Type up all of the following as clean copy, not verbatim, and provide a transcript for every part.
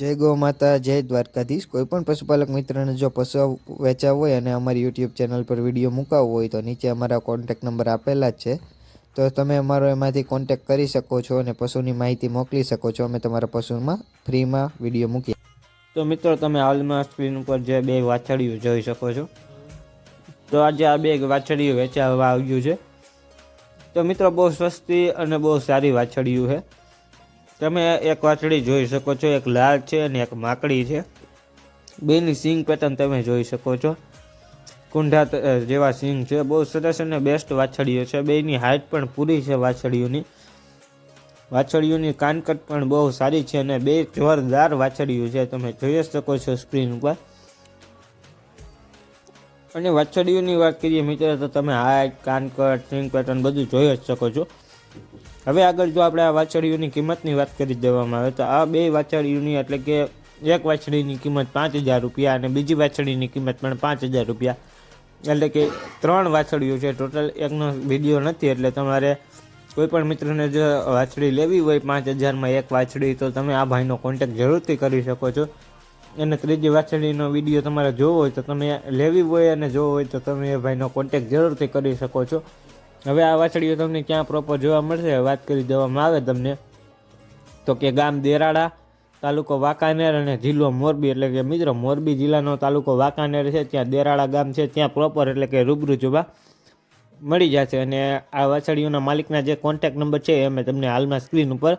જય ગૌ માતા, જય દ્વારકાધીશ। કોઈ પણ પશુપાલક મિત્રને જો પશુ વેચવા હોય અને અમારી યુટ્યુબ ચેનલ પર વિડીયો મૂકાવવો હોય તો નીચે અમારા કોન્ટેક્ટ નંબર આપેલા જ છે, તો તમે અમારો એમાંથી કોન્ટેક્ટ કરી શકો છો અને પશુની માહિતી મોકલી શકો છો। અમે તમારા પશુમાં ફ્રીમાં વિડીયો મૂકીએ। તો મિત્રો તમે હાલમાં સ્ક્રીન ઉપર જે બે વાછડીઓ જોઈ શકો છો, તો આજે આ બે વાછડીઓ વેચાવા આવ્યું છે। તો મિત્રો બહુ સસ્તી અને બહુ સારી વાછડીઓ છે। તમે એક વાછડી જોઈ શકો છો, એક લાલ છે અને એક માકડી છે। બેની સિંગ પેટર્ન તમે જોઈ શકો છો, કુંઢા જેવા સિંગ છે। બહુ સરસ અને બેસ્ટ વાછડીઓ છે। બેની હાઇટ પણ પૂરી છે વાછડીઓની કાનકટ પણ બહુ સારી છે અને બે જોરદાર વાછડીઓ છે, તમે જોઈ શકો છો સ્ક્રીન ઉપર। અને વાછડીઓની વાત કરીએ મિત્રો તો તમે હાઇટ, કાનકટ, સિંગ પેટર્ન બધું જોઈ જ શકો છો। હવે આગળ જો આપણે આ વાછડીઓની કિંમતની વાત કરી દેવામાં આવે તો આ બે વાછડીઓની એટલે કે એક વાછડીની કિંમત 5000 રૂપિયા અને બીજી વાછડીની કિંમત પણ 5000 રૂપિયા, એટલે કે 3 વાછડીઓ છે ટોટલ। એકનો વિડીયો નથી એટલે તમારે કોઈ પણ મિત્રને જો વાછડી લેવી હોય 5000માં એક વાછડી, તો તમે આ ભાઈનો કોન્ટેક્ટ જરૂરથી કરી શકો છો। અને ત્રીજી વાછડીનો વિડીયો તમારે જોવો હોય તો તમે લેવી હોય અને જોવો હોય તો તમે એ ભાઈનો કોન્ટેક્ટ જરૂરથી કરી શકો છો। હવે આ વાછડીઓ તમને ક્યાં પ્રોપર જોવા મળશે વાત કરી દેવામાં આવે તમને તો કે ગામ દેરાળા, તાલુકો વાંકાનેર અને જિલ્લો મોરબી, એટલે કે મિત્રો મોરબી જિલ્લાનો તાલુકો વાંકાનેર છે, ત્યાં દેરાળા ગામ છે, ત્યાં પ્રોપર એટલે કે રૂબરૂ જોવા મળી જશે। અને આ વાછડીઓના માલિકના જે કોન્ટેક્ટ નંબર છે એ મેં તમને હાલમાં સ્ક્રીન ઉપર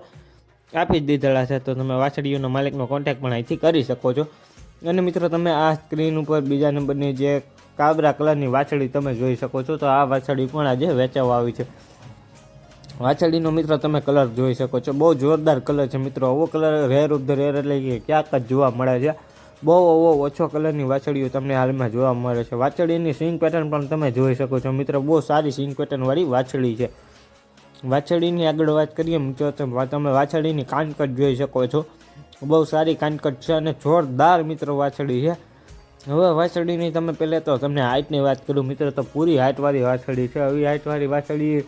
આપી જ દીધેલા છે, તો તમે વાછડીઓના માલિકનો કોન્ટેક્ટ પણ અહીંથી કરી શકો છો। અને મિત્રો તમે આ સ્ક્રીન ઉપર બીજા નંબરની જે કાબરા કલરની વાછડી તમે જોઈ શકો છો, તો આ વાછડી પણ આજે વેચાવા આવી છે। વાછડીનો મિત્રો તમે કલર જોઈ શકો છો, બહુ જોરદાર કલર છે મિત્રો। આવો colour rare of the rare એટલે કે ક્યાંક જ જોવા મળે છે। બહુ ઓછો કલરની વાછડીઓ તમને હાલમાં જોવા મળે છે। વાછડીની સિંગ પેટર્ન પણ તમે જોઈ શકો છો મિત્રો, બહુ સારી સિંગ પેટર્નવાળી વાછડી છે। વાછડીની આગળ વાત કરીએ મિત્રો તો તમે વાછડીની કાનકટ જોઈ શકો છો, બહુ સારી કાનકટ છે અને જોરદાર મિત્રો વાછડી છે। હવે વાછડીની તમે પહેલાં તો તમને હાઇટની વાત કરું મિત્રો તો પૂરી હાઇટવાળી વાછડી છે। આવી હાઇટવાળી વાછડી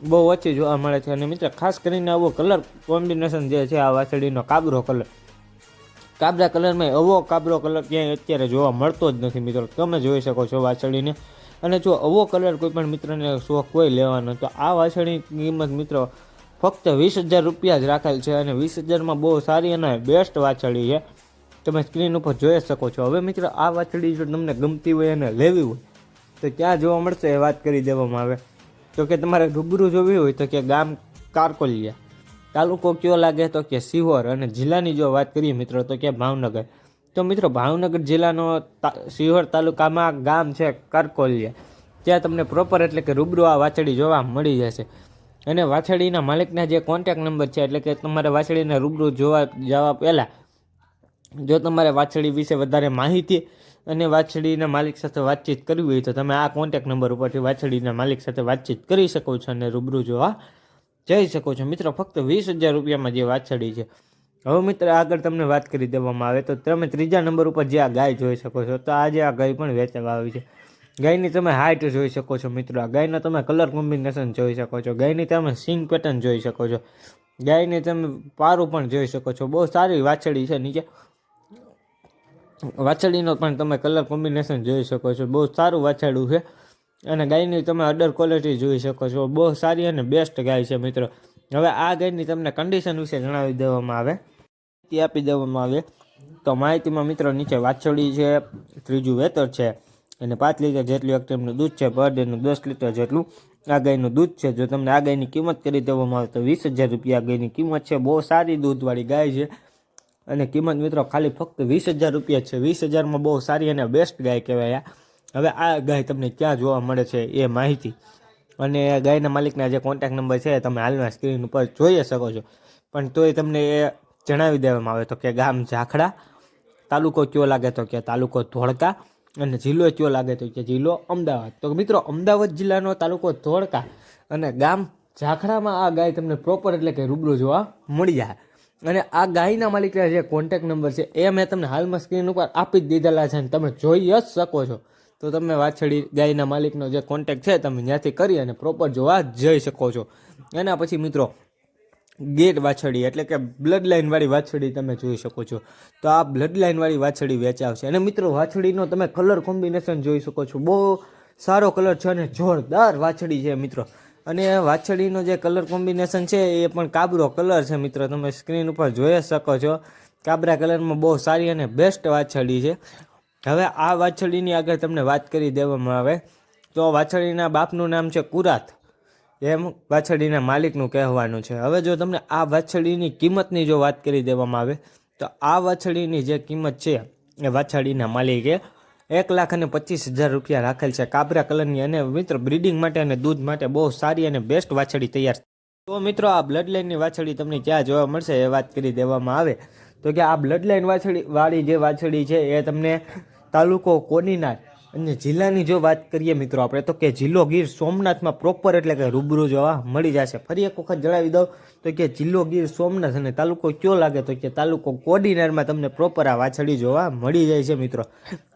બહુ ઓછી જોવા મળે છે અને મિત્રો ખાસ કરીને આવો કલર કોમ્બિનેશન જે છે આ વાછડીનો કાબરો કલર, કાબરા કલરમાં આવો કાબરો કલર ક્યાંય અત્યારે જોવા મળતો જ નથી મિત્રો, તમે જોઈ શકો છો વાછડીને। અને જો આવો કલર કોઈ પણ મિત્રને શોખ હોય લેવાનો તો આ વાછડીની કિંમત મિત્રો ફક્ત 20000 રૂપિયા જ રાખેલ છે અને 20000માં બહુ સારી અને બેસ્ટ વાછડી છે, તમે સ્ક્રીન ઉપર જોઈ શકો છો। હવે મિત્રો આ વાછડી જો તમને ગમતી હોય અને લેવી હોય તો ક્યાં જોવા મળશે એ વાત કરી દેવામાં આવે તો કે તમારે રૂબરૂ જોવી હોય તો કે ગામ કારકોલિયા, તાલુકો કયો લાગે તો કે સિહોર, અને જિલ્લાની જો વાત કરીએ મિત્રો તો કે ભાવનગર। તો મિત્રો ભાવનગર જિલ્લાનો સિહોર તાલુકામાં ગામ છે કારકોલિયા, ત્યાં તમને પ્રોપર એટલે કે રૂબરૂ આ વાછડી જોવા મળી જશે। અને વાછડીના માલિકના જે કોન્ટેક્ટ નંબર છે એટલે કે તમારે વાછડીને રૂબરૂ જોવા જવા પહેલાં જો તમારે વાછડી વિશે વધારે માહિતી અને વાછડીના માલિક સાથે વાતચીત કરવી હોય તો તમે આ કોન્ટેક્ટ નંબર ઉપરથી વાછડીના માલિક સાથે વાતચીત કરી શકો છો અને રૂબરૂ જોવા જઈ શકો છો મિત્રો, ફક્ત 20000 રૂપિયામાં જે વાછડી છે। હવે મિત્ર આગળ તમને વાત કરી દેવામાં આવે તો તમે ત્રીજા નંબર ઉપર જે આ ગાય જોઈ શકો છો, તો આજે આ ગાય પણ વેચવા આવી છે। ગાયની તમે હાઇટ જોઈ શકો છો મિત્રો, આ ગાયનો તમે કલર કોમ્બિનેશન જોઈ શકો છો, ગાયની તમે સિંગ પેટર્ન જોઈ શકો છો, ગાયની તમે પારું પણ જોઈ શકો છો, બહુ સારી વાછડી છે। નીચે વાછડીનો પણ તમે કલર કોમ્બિનેશન જોઈ શકો છો, બહુ સારું વાછરડું છે। અને ગાયની તમે અડર ક્વોલિટી જોઈ શકો છો, બહુ સારી અને બેસ્ટ ગાય છે મિત્રો। હવે આ ગાયની તમને કન્ડિશન વિશે જણાવી દેવામાં આવે, આપી દેવામાં આવે તો માહિતીમાં મિત્રો નીચે વાછડી છે, ત્રીજું વેતર છે અને 5 લીટર જેટલું એક ટાઈમનું દૂધ છે, પર ડેનું 10 લીટર જેટલું આ ગાયનું દૂધ છે। જો તમને આ ગાયની કિંમત કરી દેવામાં આવે તો 20000 રૂપિયા આ ગાયની કિંમત છે, બહુ સારી દૂધવાળી ગાય છે અને કિંમત મિત્રો ખાલી ફક્ત 20000 રૂપિયા છે। 20000માં બહુ સારી અને બેસ્ટ ગાય કહેવાય। હવે આ ગાય તમને ક્યાં જોવા મળે છે એ માહિતી અને ગાયના માલિકના જે કોન્ટેક્ટ નંબર છે તમે હાલના સ્ક્રીન ઉપર જોઈ શકો છો, પણ તોય તમને એ જણાવી દેવામાં આવે તો કે ગામ ઝાખડા, તાલુકો કયો લાગે તો કે તાલુકો ધોળકા, અને જિલ્લો કયો લાગે તો કે જિલ્લો અમદાવાદ। તો મિત્રો અમદાવાદ જિલ્લાનો તાલુકો ધોળકા અને ગામ ઝાખડામાં આ ગાય તમને પ્રોપર એટલે કે રૂબરૂ જોવા મળી જાય। અને આ ગાયના માલિકના જે કોન્ટેક્ટ નંબર છે એ મેં તમને હાલમાં સ્ક્રીન ઉપર આપી જ દીધેલા છે અને તમે જોઈ જ શકો છો, તો તમે વાછડી ગાયના માલિકનો જે કોન્ટેક્ટ છે તમે ત્યાંથી કરી અને પ્રોપર જોવા જઈ શકો છો। એના પછી મિત્રો ગીર વાછડી એટલે કે બ્લડ લાઇનવાળી વાછડી તમે જોઈ શકો છો. તો આ બ્લડ લાઇનવાળી વાછડી વેચાવશે. અને મિત્રો વાછડીનો તમે કલર કોમ્બિનેશન જોઈ શકો છો, બહુ સારો કલર છે અને જોરદાર વાછડી છે મિત્રો. અને વાછડીનો જે કલર કોમ્બિનેશન છે એ પણ કાબરો કલર છે મિત્રો, તમે સ્ક્રીન ઉપર જોઈ શકો છો. કાબરા કલરમાં બહુ સારી અને બેસ્ટ વાછડી છે. હવે આ વાછડીની આગળ તમને વાત કરી દેવામાં આવે તો વાછડીના બાપનું નામ છે કુરાત, એમ વાછડીના માલિકનું કહેવાનું છે. હવે જો તમને આ વાછડીની કિંમતની જો વાત કરી દેવામાં આવે તો આ વાછડીની જે કિંમત છે એ વાછડીના માલિકે 1,25,000 રૂપિયા રાખેલ છે, કાબરા કલરની. અને મિત્રો બ્રીડિંગ માટે અને દૂધ માટે બહુ સારી અને બેસ્ટ વાછડી તૈયાર છે. તો મિત્રો આ બ્લડ લાઇનની વાછડી તમને ક્યાં જોવા મળશે એ વાત કરી દેવામાં આવે તો કે આ બ્લડ લાઇન વાળી જે વાછડી છે એ તમને તાલુકો કોડીનાર અને જિલ્લાની જો વાત કરીએ મિત્રો આપણે તો કે જિલ્લો ગીર સોમનાથમાં પ્રોપર એટલે કે રૂબરૂ જોવા મળી જશે. ફરી એક વખત જણાવી દઉં તો કે જિલ્લો ગીર સોમનાથ અને તાલુકો કયો લાગે તો કે તાલુકો કોડીનારમાં તમને પ્રોપર આ વાછડી જોવા મળી જાય છે મિત્રો.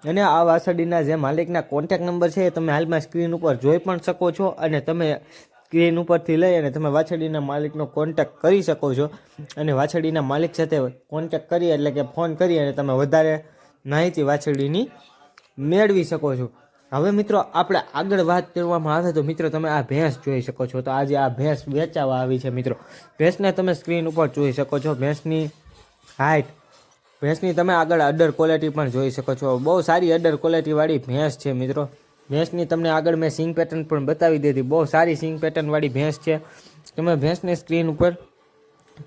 અને આ વાછડીના જે માલિકના કોન્ટેક નંબર છે એ તમે હાલમાં સ્ક્રીન ઉપર જોઈ પણ શકો છો. અને તમે સ્ક્રીન ઉપરથી લઈ અને તમે વાછડીના માલિકનો કોન્ટેક કરી શકો છો. અને વાછડીના માલિક સાથે કોન્ટેક કરી એટલે કે ફોન કરી અને તમે વધારે માહિતી વાછડીની મેળવી શકો છો. હવે મિત્રો આપણે આગળ વાત કરવામાં આવે તો મિત્રો તમે આ ભેંસ જોઈ શકો છો. તો આજે આ ભેંસ વેચાવા આવી છે મિત્રો. ભેંસને તમે સ્ક્રીન ઉપર જોઈ શકો છો. ભેંસની હાઇટ, ભેંસની તમે આગળ અડર ક્વોલિટી પણ જોઈ શકો છો. બહુ સારી અડર ક્વોલિટીવાળી ભેંસ છે મિત્રો. ભેંસની તમને આગળ મેં સિંગ પેટર્ન પણ બતાવી દીધી, બહુ સારી સિંગ પેટર્નવાળી ભેંસ છે. તમે ભેંસને સ્ક્રીન ઉપર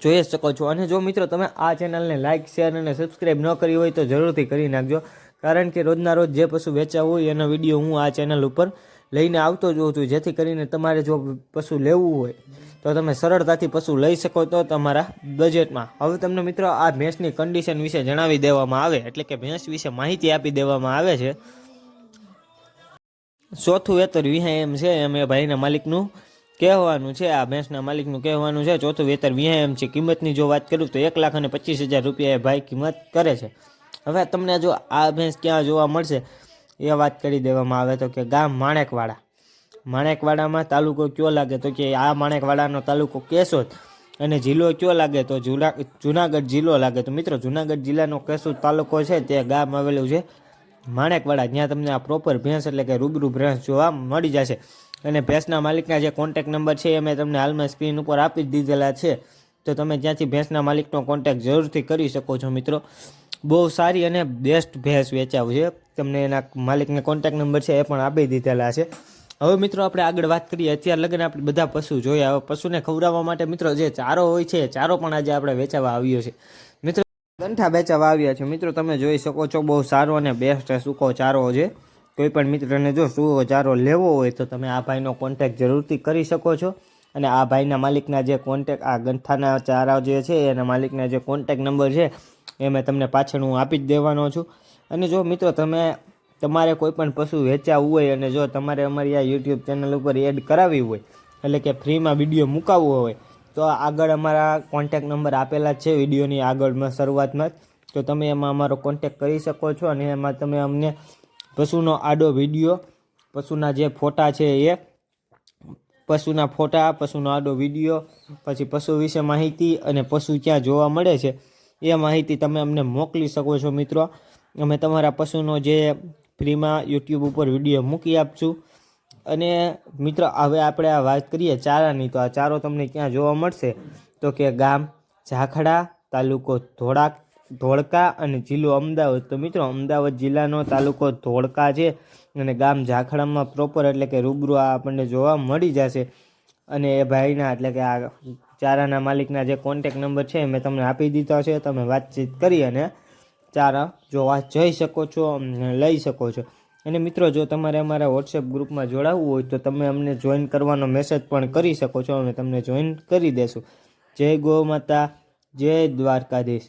જોઈ શકો છો. અને જો મિત્રો તમે આ ચેનલને લાઇક, શેર અને સબસ્ક્રાઈબ ન કરી હોય તો જરૂરથી કરી નાખજો, કારણ કે રોજના રોજ જે પશુ વેચાવું હોય એનો વિડીયો હું આ ચેનલ ઉપર લઈને આવતો જ હોઉં છું, જેથી કરીને તમારે જો પશુ લેવું હોય તો તમે સરળતાથી પશુ લઈ શકો તો તમારા બજેટમાં. હવે તમને મિત્રો આ ભેંસની કન્ડિશન વિશે જણાવી દેવામાં આવે એટલે કે ભેંસ વિશે માહિતી આપી દેવામાં આવે છે. ચોથું વેતર વિહાય એમ છે એમ એ ભાઈના માલિકનું કહેવાનું છે. આ ભેંસના માલિકનું કહેવાનું છે ચોથું વેતર વિહાય એમ છે. કિંમતની જો વાત કરું તો 1,25,000 રૂપિયા એ ભાઈ કિંમત કરે છે. હવે તમને જો આ ભેંસ ક્યાં જોવા મળશે એ વાત કરી દેવામાં આવે તો કે ગામ માણેકવાડા. માણેકવાડામાં તાલુકો કયો લાગે તો કે આ માણેકવાડાનો તાલુકો કેશોદ. અને જિલ્લો કયો લાગે તો જુનાગઢ જિલ્લો લાગે. તો મિત્રો જુનાગઢ જિલ્લાનો કેશોદ તાલુકો છે તે ગામ આવેલું છે માણેકવાડા. જ્યાં તમને આ પ્રોપર ભેંસ એટલે કે રૂબરૂ ભેંસ જોવા મળી જશે. અને ભેંસના માલિકના જે કોન્ટેક નંબર છે એ મેં તમને હાલમાં સ્ક્રીન ઉપર આપી જ દીધેલા છે, તો તમે ત્યાંથી ભેંસના માલિકનો કોન્ટેક જરૂરથી કરી શકો છો મિત્રો. બહુ સારી અને બેસ્ટ ભેંસ વેચાવું છે. તમને એના માલિકને કોન્ટેક નંબર છે એ પણ આપી દીધેલા છે. હવે મિત્રો આપણે આગળ વાત કરીએ. અત્યારે લગન આપણે બધા પશુ જોયા. હવે પશુને ખવડાવવા માટે મિત્રો જે ચારો હોય છે ચારો પણ આજે આપણે વેચાવા આવ્યો છે મિત્રો. ગંઠા વેચાવા આવ્યા છે મિત્રો. તમે જોઈ શકો છો બહુ સારો અને બેસ્ટ સૂકો ચારો છે. કોઈ પણ મિત્રને જો સૂકો ચારો લેવો હોય તો તમે આ ભાઈનો કોન્ટેક જરૂરથી કરી શકો છો. અને આ ભાઈના માલિકના જે કોન્ટેક આ ગંઠાના ચારા જે છે એના માલિકના જે કોન્ટેક નંબર છે એ મેં તમને પાછળ હું આપી જ દેવાનો છું. અને જો મિત્રો તમારે કોઈ પણ પશુ વેચાવવું હોય અને જો તમારે અમારી આ યુટ્યુબ ચેનલ ઉપર એડ કરાવવી હોય એટલે કે ફ્રીમાં વિડીયો મૂકાવવો હોય તો આગળ અમારા કોન્ટેક નંબર આપેલા જ છે વિડીયોની આગળમાં શરૂઆતમાં જ. તો તમે એમાં અમારો કોન્ટેક કરી શકો છો. અને એમાં તમે અમને પશુનો આડો વિડીયો, પશુના જે ફોટા છે એ પશુના ફોટા, પશુનો આડો વિડીયો, પછી પશુ વિશે માહિતી અને પશુ ક્યાં જોવા મળે છે એ માહિતી તમે અમને મોકલી શકો છો મિત્રો. અમે તમારા પશુનો જે ફ્રીમાં યુટ્યુબ ઉપર વિડીયો મૂકી આપશું. અને મિત્રો હવે આપણે આ વાત કરીએ ચારાની, તો આ ચારો તમને ક્યાં જોવા મળશે તો કે ગામ ઝાખડા, તાલુકો ધોળકા અને જિલ્લો અમદાવાદ. તો મિત્રો અમદાવાદ જિલ્લાનો તાલુકો ધોળકા છે અને ગામ ઝાખડામાં પ્રોપર એટલે કે રૂબરૂ આ આપણને જોવા મળી જશે. અને એ ભાઈના એટલે કે આ ચારાના માલિકના જે કોન્ટેક નંબર છે મેં તમને આપી દીધો છે. તમે વાતચીત કરી અને ચારા જોવા જઈ શકો છો, લઈ શકો છો. અને મિત્રો જો તમારે અમારા વોટ્સએપ ગ્રુપમાં જોડાવવું હોય તો તમે અમને જોઈન કરવાનો મેસેજ પણ કરી શકો છો. અમે તમને જોઈન કરી દેશું. જય ગૌ માતા, જય દ્વારકાધીશ.